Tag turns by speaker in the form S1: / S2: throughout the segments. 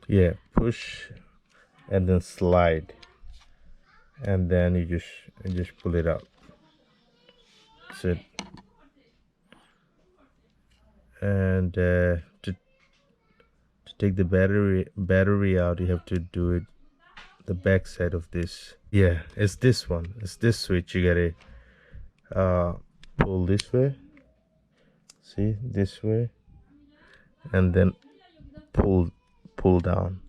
S1: Yeah, push and then slide, and then you just pull it out. That's it. And to take the battery out, you have to do it the back side of this. Yeah, it's this one. It's this switch. You gotta pull this way. See, this way, and then pull down.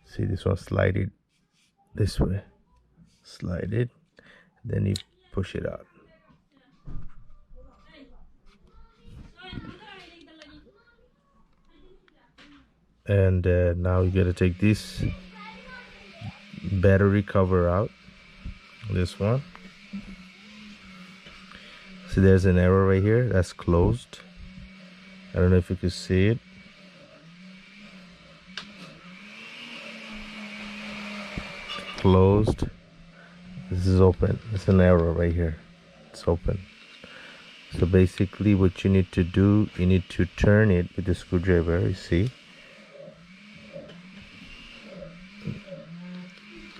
S1: See, this one, slide it this way, slide it, then you push it out. And now you gotta take this battery cover out, this one. See, there's an arrow right here that's closed. I don't know if you can see it. Closed. This is open. It's an arrow right here. It's open. So basically what you need to do, you need to turn it with the screwdriver, you see,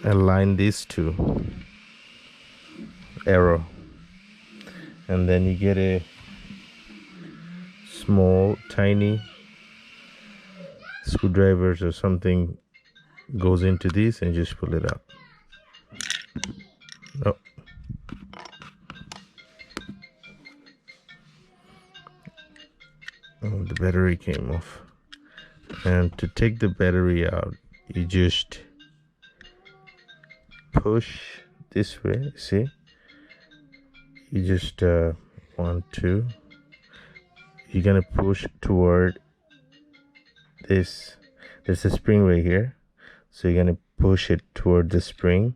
S1: align these two arrow, and then you get a small tiny screwdrivers or something goes into this, and just pull it out. Oh, oh, the battery came off. And to take the battery out, you just push this way. See, you just 1, 2, you're gonna push toward this. There's a spring right here, so you're gonna push it toward the spring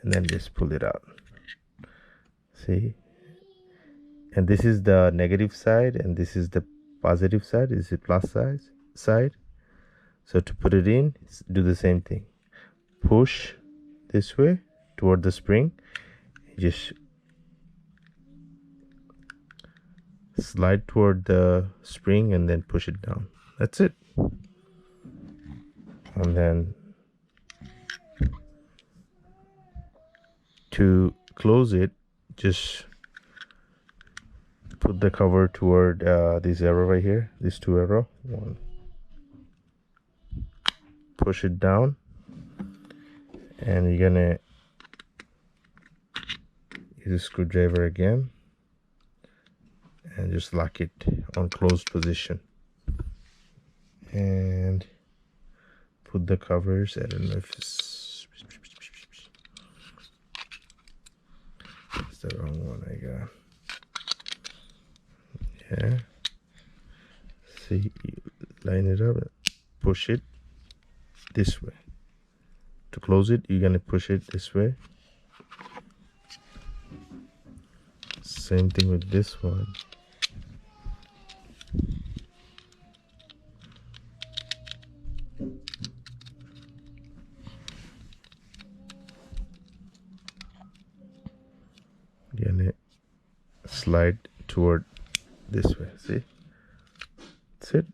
S1: and then just pull it out. See, and this is the negative side and this is the positive side. This is the plus side. So to put it in, do the same thing. Push this way toward the spring, just slide toward the spring and then push it down. That's it. And then to close it, just put the cover toward this arrow right here, these two arrow. One, push it down, and you're gonna use a screwdriver again and just lock it on closed position, and put the covers. I don't know if it's the wrong one I got. Yeah, see, you line it up, push it this way. To close it, you're gonna push it this way. Same thing with this one. You're gonna slide toward this way. See, that's it.